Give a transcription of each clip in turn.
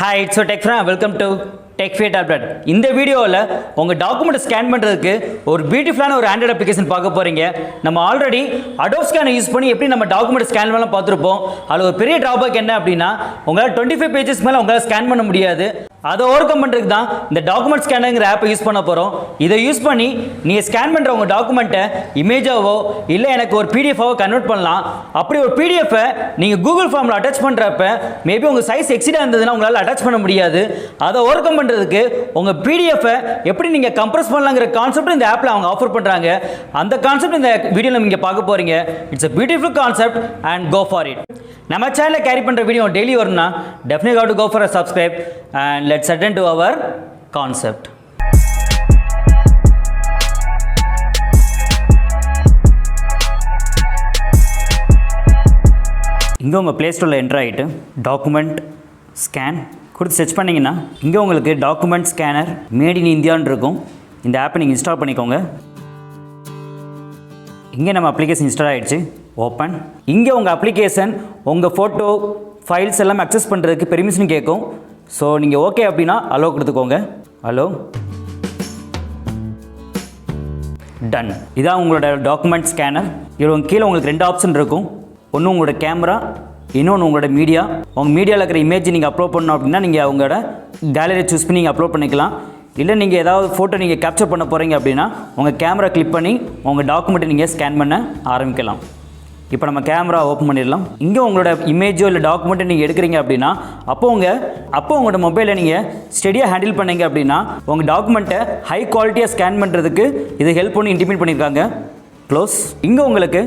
Hi, it's so Tech Fran. Welcome to Tech Fit Tablet. இந்த வீடியோவில் உங்கள் document scan பண்ணுறதுக்கு ஒரு பியூட்டிஃபுல்லான ஒரு ஆண்ட்ராய்டு அப்ளிகேஷன் பார்க்க போகிறீங்க. நம்ம ஆல்ரெடி அடோப் ஸ்கேனை யூஸ் பண்ணி எப்படி நம்ம டாக்குமெண்ட் ஸ்கேன் பண்ணலாம் பார்த்துருப்போம். அதில் ஒரு பெரிய ட்ராபேக் என்ன அப்படின்னா உங்களால் 25 பேஜஸ் மேலே உங்களால் ஸ்கேன் பண்ண முடியாது. அதை ஓவர் கம் பண்ணுறதுக்கு தான் இந்த டாக்குமெண்ட் ஸ்கேனுங்கிற ஆப்பை யூஸ் பண்ண போகிறோம். இதை யூஸ் பண்ணி நீங்கள் ஸ்கேன் பண்ணுற உங்கள் டாக்குமெண்ட்டை இமேஜாவோ இல்லை எனக்கு ஒரு பிடிஎஃபாவோ கன்வெர்ட் பண்ணலாம். அப்படி ஒரு பிடிஎஃபை நீங்கள் கூகுள் ஃபார்மில் அட்டாச் பண்ணுறப்ப மேபி உங்கள் சைஸ் எக்ஸிடாக இருந்ததுன்னா உங்களால் அட்டாச் பண்ண முடியாது. அதை ஓவர் கம் பண்ணுறதுக்கு உங்கள் பிடிஎஃபை எப்படி நீங்கள் கம்ப்ரஸ் பண்ணலாங்கிற கான்செப்ட் இந்த ஆப்பில் அவங்க ஆஃபர் பண்ணுறாங்க. அந்த கான்செப்ட் இந்த வீடியோவில் நீங்கள் பார்க்க போகிறீங்க. It's a beautiful concept and go for it. நம்ம சேனலில் கேரி பண்ணுற வீடியோ டெய்லி வரும்னா definitely have to go for a subscribe and let's attend to our concept. இங்கே உங்கள் ப்ளே ஸ்டோரில் என்ட்ரு ஆகிட்டு டாக்குமெண்ட் ஸ்கேன் கொடுத்து சர்ச் பண்ணிங்கன்னா இங்கே உங்களுக்கு டாக்குமெண்ட் ஸ்கேனர் மேட் இன் இந்தியான்னு இருக்கும். இந்த ஆப்பை நீங்கள் இன்ஸ்டால் பண்ணிக்கோங்க. இங்கே நம்ம அப்ளிகேஷன் இன்ஸ்டால் ஆகிடுச்சு. ஓப்பன். இங்கே உங்கள் அப்ளிகேஷன் உங்கள் ஃபோட்டோ ஃபைல்ஸ் எல்லாம் அக்சஸ் பண்ணுறதுக்கு பெர்மிஷன் கேட்கும். ஸோ நீங்கள் ஓகே அப்படின்னா அலோ கொடுத்துக்கோங்க. Allow done. இதான் உங்களோட டாக்குமெண்ட் ஸ்கேனர். இதில் கீழே உங்களுக்கு 2 ஆப்ஷன் இருக்கும். ஒன்று உங்களோட கேமரா, இன்னொன்று உங்களோட மீடியா. உங்கள் மீடியாவில் இருக்கிற இமேஜ் நீங்கள் அப்லோட் பண்ணணும் அப்படின்னா நீங்கள் அவங்களோட கேலரி சூஸ் பண்ணி நீங்கள் அப்லோட் பண்ணிக்கலாம். இல்லை நீங்கள் ஏதாவது ஃபோட்டோ நீங்கள் கேப்சர் பண்ண போகிறீங்க அப்படின்னா உங்கள் கேமரா கிளிக் பண்ணி உங்கள் டாக்குமெண்ட்டை நீங்கள் ஸ்கேன் பண்ண ஆரம்பிக்கலாம். இப்போ நம்ம கேமரா ஓப்பன் பண்ணிடலாம். இங்கே உங்களோட இமேஜோ இல்லை டாக்குமெண்ட்டை நீங்கள் எடுக்கிறீங்க அப்படின்னா அப்போ உங்களோட மொபைலை நீங்கள் ஸ்டெடியாக ஹேண்டில் பண்ணீங்க அப்படின்னா உங்கள் டாக்குமெண்ட்டை ஹை குவாலிட்டியாக ஸ்கேன் பண்ணுறதுக்கு இது ஹெல்ப் பண்ணி இன்டிமேட் பண்ணியிருக்காங்க. க்ளோஸ். இங்கே உங்களுக்கு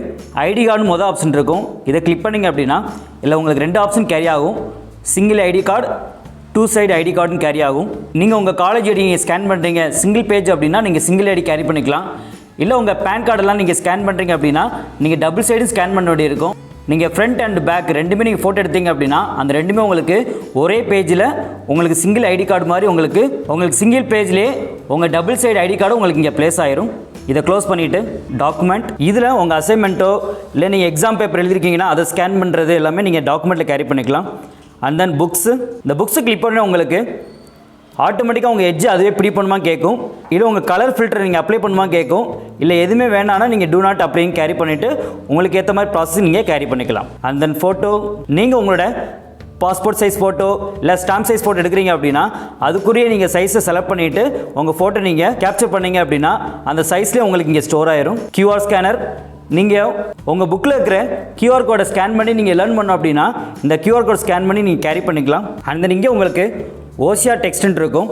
ஐடி கார்டு மொதல் ஆப்ஷன் இருக்கும். இதை கிளிக் பண்ணிங்க அப்படின்னா இல்லை உங்களுக்கு 2 ஆப்ஷன் கேரி ஆகும். Single ID card, 2 side ID கார்டுன்னு கேரி ஆகும். நீங்கள் உங்கள் காலேஜ் ஐடி நீங்கள் ஸ்கேன் பண்ணுறீங்க சிங்கிள் பேஜ் அப்படின்னா நீங்கள் சிங்கிள் ஐடி கேரி பண்ணிக்கலாம். இல்லை உங்கள் பேன் கார்டெல்லாம் நீங்கள் ஸ்கேன் பண்ணுறீங்க அப்படின்னா நீங்கள் டபுள் சைடு ஸ்கேன் பண்ண வேண்டிய இருக்கும். நீங்கள் ஃப்ரண்ட் அண்ட் பேக் ரெண்டுமே நீங்கள் ஃபோட்டோ எடுத்தீங்க அப்படின்னா அந்த ரெண்டுமே உங்களுக்கு ஒரே பேஜில் உங்களுக்கு சிங்கிள் ஐடி கார்டு மாதிரி உங்களுக்கு சிங்கிள் பேஜ்லேயே உங்கள் டபுள் சைடு ஐடி கார்டு உங்களுக்கு இங்கே ப்ளேஸ் ஆயிரும். இதை க்ளோஸ் பண்ணிவிட்டு டாக்குமெண்ட் இதில் உங்கள் அசைன்மெண்ட்டோ இல்லை நீங்கள் எக்ஸாம் பேப்பர் எழுதிருக்கீங்கன்னா அதை ஸ்கேன் பண்ணுறது எல்லாமே நீங்கள் டாக்குமெண்ட்டில் கேரி பண்ணிக்கலாம். And then books. இந்த புக்ஸு கிளிக் பண்ண உங்களுக்கு ஆட்டோமேட்டிக்காக உங்கள் எட்ஜ் அதுவே ப்ரீ பண்ணுமா கேட்கும். இல்லை உங்கள் கலர் ஃபில்டர் நீங்கள் அப்ளை பண்ணுமா கேட்கும். இல்லை எதுவுமே வேணான்னா நீங்கள் டூ நாட் அப்ளைன்னு கேரி பண்ணிவிட்டு உங்களுக்கு ஏற்ற மாதிரி ப்ராசஸ் நீங்கள் கேரி பண்ணிக்கலாம். And then photo. நீங்கள் உங்களோட பாஸ்போர்ட் சைஸ் ஃபோட்டோ இல்லை ஸ்டாம்ப் சைஸ் ஃபோட்டோ எடுக்கிறீங்க அப்படின்னா அதுக்குரிய நீங்கள் சைஸை செலக்ட் பண்ணிவிட்டு உங்கள் ஃபோட்டோ நீங்கள் கேப்சர் பண்ணீங்க அப்படின்னா அந்த சைஸ்லேயே உங்களுக்கு இங்கே ஸ்டோர் ஆயிரும். QR scanner. நீங்கள் உங்கள் புக்கில் இருக்கிற QR கோடை ஸ்கேன் பண்ணி நீங்கள் லேர்ன் பண்ணோம் அப்படின்னா இந்த QR கோட் ஸ்கேன் பண்ணி நீங்கள் கேரி பண்ணிக்கலாம். அண்ட் தென் இங்கே உங்களுக்கு ஓசிஆர் டெக்ஸ்ட்னு இருக்கும்.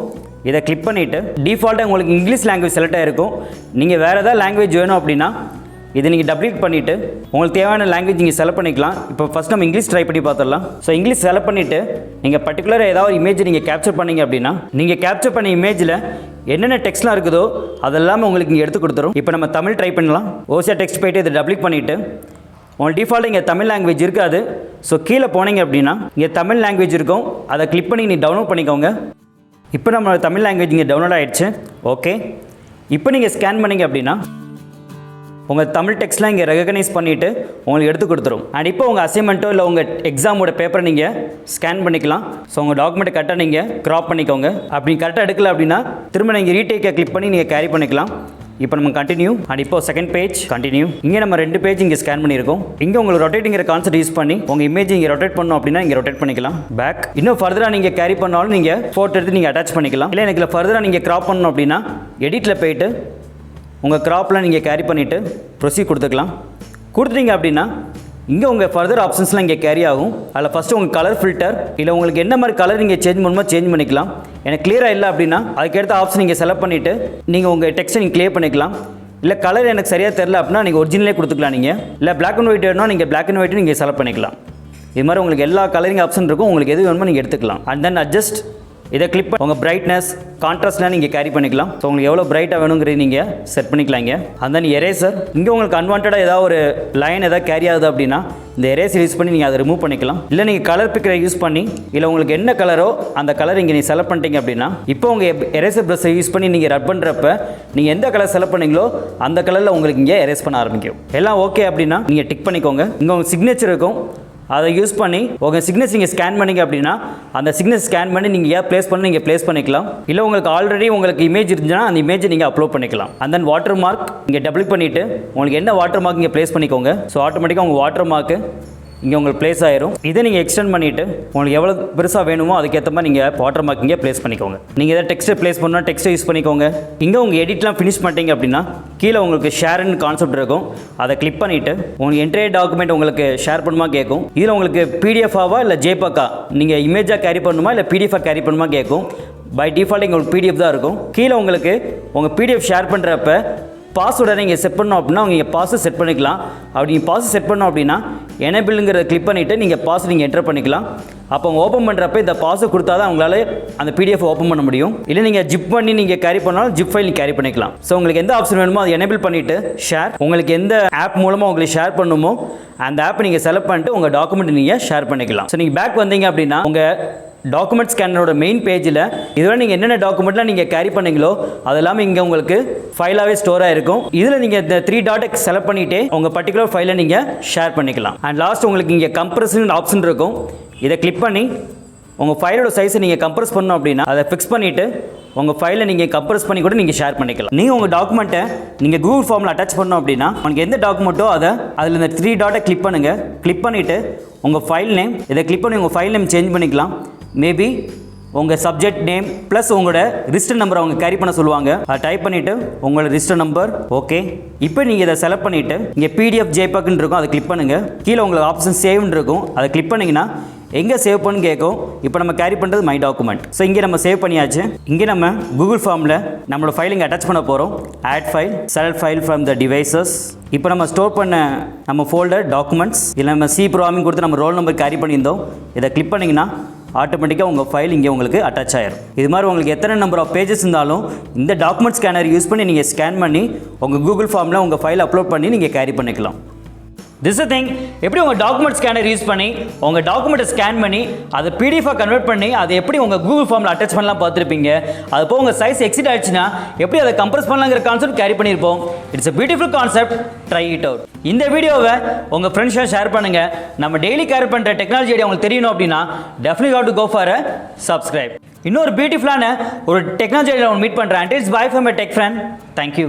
இதை கிளிக் பண்ணிவிட்டு டிஃபால்ட்டாக உங்களுக்கு இங்கிலீஷ் லாங்குவேஜ் செலக்ட் ஆகிருக்கும். நீங்கள் வேறு ஏதாவது லாங்குவேஜ் வேணும் அப்படின்னா இதை நீங்கள் டபுள் கிளிக் பண்ணிவிட்டு உங்களுக்கு தேவையான லாங்குவேஜ் நீங்கள் செலக்ட் பண்ணிக்கலாம். இப்போ ஃபஸ்ட் நம்ம இங்கிலீஷ் ட்ரை பண்ணி பார்த்துடலாம். ஸோ இங்கிலீஷ் செலக்ட் பண்ணிவிட்டு நீங்கள் பர்டிகுலராக ஏதாவது இமேஜ் நீங்கள் கேப்சர் பண்ணிங்க அப்படின்னா நீங்கள் கேப்சர் பண்ண இமேஜில் என்னென்ன டெக்ஸ்ட்லாம் இருக்குதோ அதெல்லாமே உங்களுக்கு இங்கே எடுத்து கொடுத்துரும். இப்போ நம்ம தமிழ் ட்ரை பண்ணலாம். ஓசிஆர் டெக்ஸ்ட் போய்ட்டு இதை டபுள் கிளிக் பண்ணிவிட்டு உங்களுக்கு டிஃபால்ட்டாக இங்கே தமிழ் லாங்குவேஜ் இருக்காது. ஸோ கீழே போனீங்க அப்படின்னா இங்கே தமிழ் லாங்குவேஜ் இருக்கும். அதை கிளிக் பண்ணி நீங்கள் டவுன்லோட் பண்ணிக்கோங்க. இப்போ நம்ம தமிழ் லாங்குவேஜ் இங்கே டவுன்லோட் ஆகிடுச்சு. ஓகே. இப்போ நீங்கள் ஸ்கேன் பண்ணிங்க அப்படின்னா உங்கள் தமிழ் டெக்ஸ்ட்லாம் இங்கே ரெகனைஸ் பண்ணிவிட்டு உங்களுக்கு எடுத்து கொடுத்துரும். அண்ட் இப்போ உங்கள் அசைன்மெண்ட்டோ இல்லை உங்கள் எக்ஸாமோட பேப்பரை நீங்கள் ஸ்கேன் பண்ணிக்கலாம். ஸோ உங்கள் டாக்குமெண்ட்டை கரெக்டாக நீங்கள் க்ராப் பண்ணிக்கோங்க. அப்படி கரெக்டாக எடுக்கல அப்படின்னா திரும்ப நீங்கள் ரீடேக்கை கிளிக் பண்ணி நீங்கள் கேரி பண்ணிக்கலாம். இப்போ நம்ம கண்டினியூ. அண்ட் இப்போ செகண்ட் பேஜ் கண்டினியூ. இங்கே நம்ம 2 பேஜ் இங்கே ஸ்கேன் பண்ணியிருக்கோம். இங்கே உங்களுக்கு ரொட்டேட்டிங்கிற கான்செப்ட் யூஸ் பண்ணி உங்கள் இமேஜ் இங்கே ரொட்டேட் பண்ணணும் அப்படின்னா இங்கே ரொட்டேட் பண்ணிக்கலாம். பேக். இன்னும் ஃபர்தராக நீங்கள் கேரி பண்ணாலும் நீங்கள் ஃபோட்டோ எடுத்து நீங்கள் அட்டாச் பண்ணிக்கலாம். இல்லை எனக்கு ஃபர்தராக நீங்கள் க்ராப் பண்ணணும் அப்படின்னா எடிட்டில் போயிட்டு உங்கள் க்ராப்பில் நீங்கள் கேரி பண்ணிவிட்டு ப்ரொசீட் கொடுத்துக்கலாம். கொடுத்துட்டீங்க அப்படின்னா இங்கே உங்கள் ஃபர்தர் ஆப்ஷன்ஸ்லாம் இங்கே கேரி ஆகும். அதில் ஃபஸ்ட்டு உங்கள் கலர் ஃபில்டர் இல்லை உங்களுக்கு என்ன மாதிரி கலர் நீங்கள் சேஞ்ச் பண்ணுமோ சேஞ்ச் பண்ணிக்கலாம். எனக்கு கிளியராக இல்லை அப்படின்னா அதுக்கேற்ற ஆப்ஷன் நீங்கள் செலக்ட் பண்ணிவிட்டு நீங்கள் உங்கள் டெக்ஸ்ட்டை நீங்கள் கிளியர் பண்ணிக்கலாம். இல்லை கலர் எனக்கு சரியாக தெரில அப்படின்னா நீங்கள் ஒரிஜினலே கொடுத்துக்கலாம். நீங்கள் இல்லை பிளாக் அண்ட் ஒயிட் வேணும்னா நீங்கள் பிளாக் அண்ட் ஒயிட்டு நீங்கள் செலக்ட் பண்ணிக்கலாம். இது மாதிரி உங்களுக்கு எல்லா கலரிங் ஆப்ஷன் இருக்கும். உங்களுக்கு எது வேணுமோ நீங்கள் எடுத்துக்கலாம். And then adjust. இதை கிளிக் பண்ணி உங்கள் பிரைட்னஸ் கான்ட்ராஸ்ட்லாம் நீங்கள் கேரி பண்ணிக்கலாம். ஸோ உங்களுக்கு எவ்வளோ பிரைட்டாக வேணுங்கிறது நீங்கள் செட் பண்ணிக்கலாங்க. அந்த எரேசர். இங்கே உங்களுக்கு அன்வான்டாக ஏதாவது ஒரு லைன் ஏதாவது கேரி ஆகுது அப்படின்னா இந்த எரேசர் யூஸ் பண்ணி நீங்கள் அதை ரிமூவ் பண்ணிக்கலாம். இல்லை நீங்கள் கலர் பிக்கரை யூஸ் பண்ணி இல்லை உங்களுக்கு என்ன கலரோ அந்த கலர் இங்கே நீங்கள் செலக்ட் பண்ணிட்டீங்க அப்படின்னா இப்போ உங்கள் எரேசர் ப்ரஷ்ஷை யூஸ் பண்ணி நீங்கள் ரப் பண்ணுறப்ப நீங்கள் எந்த கலர் செலக்ட் பண்ணீங்களோ அந்த கலரில் உங்களுக்கு இங்கே எரேஸ் பண்ண ஆரம்பிக்கும். எல்லாம் ஓகே அப்படின்னா நீங்கள் டிக் பண்ணிக்கோங்க. இங்கே உங்கள் சிக்னேச்சர் இருக்கும். அதை யூஸ் பண்ணி உங்கள் சிக்னஸ் நீங்கள் ஸ்கேன் பண்ணிங்க அப்படின்னா அந்த சிக்னஸ் ஸ்கேன் பண்ணி நீங்கள் ஏன் ப்ளேஸ் பண்ணி நீங்கள் ப்ளேஸ் பண்ணிக்கலாம். இல்லை உங்களுக்கு ஆல்ரெடி உங்களுக்கு இமேஜ் இருந்துச்சுன்னா அந்த இமேஜை நீங்கள் அப்லோட் பண்ணிக்கலாம். அண்ட் தென் வாட்டர் மார்க் இங்கே டபுள் பண்ணிவிட்டு உங்களுக்கு என்ன வாட்டர் மார்க் இங்கே ப்ளேஸ் பண்ணிக்கோங்க. ஸோ ஆட்டோமேட்டிக்காக உங்கள் வாட்டர் மார்க்கு இங்கே உங்களுக்கு ப்ளேஸ் ஆயிரும். இதை நீங்கள் எக்ஸ்டெண்ட் பண்ணிவிட்டு உங்களுக்கு எவ்வளோ பெருசாக வேணுமோ அதுக்கேற்ற மாதிரி நீங்கள் வாட்டர் மார்க் இங்கே ப்ளேஸ் பண்ணிக்கோங்க. நீங்கள் எதாவது டெக்ஸ்ட்டை ப்ளேஸ் பண்ணால் டெக்ஸ்ட்டை யூஸ் பண்ணிக்கோங்க. இங்கே உங்கள் எடிட்லாம் ஃபினிஷ் பண்ணிட்டீங்க அப்படின்னா கீழே உங்களுக்கு ஷேர்னு கான்செப்ட் இருக்கும். அதை கிளிக் பண்ணிவிட்டு உங்களுக்கு என்டையர் டாக்குமெண்ட் உங்களுக்கு ஷேர் பண்ணுமா கேட்கும். இதில் உங்களுக்கு பிடிஎஃபாவா இல்லை ஜேபக்கா நீங்கள் இமேஜாக கேரி பண்ணுமா இல்லை பிடிஎஃபாக கேரி பண்ணுமா கேட்கும். பை டிஃபால்ட் உங்களுக்கு பிடிஎஃப் தான் இருக்கும். கீழே உங்களுக்கு உங்கள் பிடிஎஃப் ஷேர் பண்ணுறப்ப பாஸ்வேர்டை நீங்கள் செட் பண்ணோம் அப்படின்னா நீங்கள் பாஸ்வேர்ட் செட் பண்ணிக்கலாம். அப்படி நீங்கள் பாஸ்வேர்ட் செட் பண்ணோம் அப்படின்னா எனேபிளுங்கிறத கிளிக் பண்ணிவிட்டு நீங்கள் பாஸ்வேர்ட் நீங்கள் என்டர் பண்ணிக்கலாம். அப்போ அவங்க ஓப்பன் பண்ணுறப்ப இந்த பாஸ்வேர்ட் கொடுத்தா தான் உங்களால் அந்த பிடிஎஃப் ஓப்பன் பண்ண முடியும். இல்லை நீங்கள் ஜிப் பண்ணி நீங்கள் கேரி பண்ணாலும் ஜிப் ஃபைல் நீங்கள் கேரி பண்ணிக்கலாம். ஸோ உங்களுக்கு எந்த ஆப்ஷன் வேணுமோ அதை எனேபிள் பண்ணிவிட்டு ஷேர் உங்களுக்கு எந்த ஆப் மூலமாக உங்களுக்கு ஷேர் பண்ணுமோ அந்த ஆப்பை நீங்கள் செலக்ட் பண்ணிட்டு உங்கள் டாக்குமெண்ட் நீங்கள் ஷேர் பண்ணிக்கலாம். ஸோ நீங்கள் பேக் வந்தீங்க அப்படின்னா உங்கள் டாக்குமெண்ட் ஸ்கேனரோட மெயின் பேஜில் இதுவரை நீங்கள் என்னென்ன டாக்குமெண்ட்லாம் நீங்கள் கேரி பண்ணீங்களோ அது எல்லாமே இங்கே உங்களுக்கு ஃபைலாகவே ஸ்டோர் ஆகிருக்கும். இதில் நீங்கள் இந்த 3 டாட்டை செலக்ட் பண்ணிவிட்டு உங்கள் பர்டிகுலர் ஃபைலை நீங்கள் ஷேர் பண்ணிக்கலாம். அண்ட் லாஸ்ட் உங்களுக்கு இங்கே கம்ப்ரஸ்ன்னு ஆப்ஷன் இருக்கும். இதை கிளிக் பண்ணி உங்கள் ஃபைலோட சைஸை நீங்கள் கம்ப்ரஸ் பண்ணணும் அப்படின்னா அதை ஃபிக்ஸ் பண்ணிவிட்டு உங்கள் ஃபைலை நீங்கள் கம்ப்ரஸ் பண்ணி கூட நீங்கள் ஷேர் பண்ணிக்கலாம். நீங்கள் உங்கள் டாக்குமெண்ட்டை நீங்கள் கூகுள் ஃபார்மில் அட்டாச் பண்ணோம் அப்படின்னா உங்களுக்கு எந்த டாக்குமெண்ட்டோ அதை அதில் இந்த 3 டாட்டை கிளிக் பண்ணுங்கள். கிளிக் பண்ணிவிட்டு உங்கள் ஃபைல் நேம் இதை கிளிக் பண்ணி உங்கள் ஃபைல் நேம் சேஞ்ச் பண்ணிக்கலாம். மேபி உங்கள் சப்ஜெக்ட் நேம் ப்ளஸ் உங்களோட ரிஜிஸ்டர் நம்பர் அவங்க கேரி பண்ண சொல்லுவாங்க. அதை டைப் பண்ணிவிட்டு உங்களோட ரிஜிஸ்டர் நம்பர் ஓகே. இப்போ நீங்கள் இதை செலக்ட் பண்ணிவிட்டு இங்கே பிடிஎஃப் ஜேபக்னு இருக்கும் அதை கிளிக் பண்ணுங்கள். கீழே உங்களுக்கு ஆப்ஷன் சேவ்னு இருக்கும் அதை கிளிக் பண்ணிங்கன்னா எங்கே சேவ் பண்ணு கேட்கும். இப்போ நம்ம கேரி பண்ணுறது மை டாக்குமெண்ட். ஸோ இங்கே நம்ம சேவ் பண்ணியாச்சு. இங்கே நம்ம கூகுள் ஃபார்மில் நம்மளோட ஃபைல் இங்கே அட்டாச் பண்ண போகிறோம். Add file select file from the devices. இப்போ நம்ம ஸ்டோர் பண்ண நம்ம ஃபோல்டர் டாக்குமெண்ட்ஸ் இதில் நம்ம சி ப்ரோக்ராமிங் கொடுத்து நம்ம ரோல் நம்பர் கேரி பண்ணியிருந்தோம். இதை கிளிக் பண்ணிங்கன்னா ஆட்டோமேட்டிக்காக உங்கள் ஃபைல் இங்கே உங்களுக்கு அட்டாச் ஆயிரும். இது மாதிரி உங்களுக்கு எத்தனை நம்பர் ஆஃப் பேஜஸ் இருந்தாலும் இந்த டாக்குமெண்ட் ஸ்கேனர் யூஸ் பண்ணி நீங்கள் ஸ்கேன் பண்ணி உங்கள் கூகுள் ஃபார்மில் உங்கள் ஃபைல் அப்லோட் பண்ணி நீங்கள் கேரி பண்ணிக்கலாம். திஸ் அ திங் எப்படி உங்கள் டாக்குமெண்ட் ஸ்கேனர் யூஸ் பண்ணி உங்கள் டாக்குமெண்ட்டை ஸ்கேன் பண்ணி அதை பிடிஎஃபாக கன்வெர்ட் பண்ணி அதை எப்படி உங்கள் கூகுள் ஃபார்மில் அட்டாச் பண்ணலாம் பார்த்துருப்பீங்க. அது போக உங்கள் சைஸ் எக்ஸிட் ஆயிடுச்சுன்னா எப்படி அதை கம்ப்ரஸ் பண்ணலாங்கிற கான்செப்ட் கேரி பண்ணியிருப்போம். It's a beautiful concept. Try it out. இந்த வீடியோவை உங்கள் ஃப்ரெண்ட்ஸாக ஷேர் பண்ணுங்கள். நம்ம டெய்லி கேர் பண்ணுற டெக்னாலஜி ஐடியா உங்களுக்கு தெரியணும் அப்படின்னா definitely have to go for subscribe. இன்னொரு பியூட்டிஃபுல்லான ஒரு டெக்னாலஜி ஐடியா மீட் பண்ணுறேன். It's bye from a tech friend. Thank you.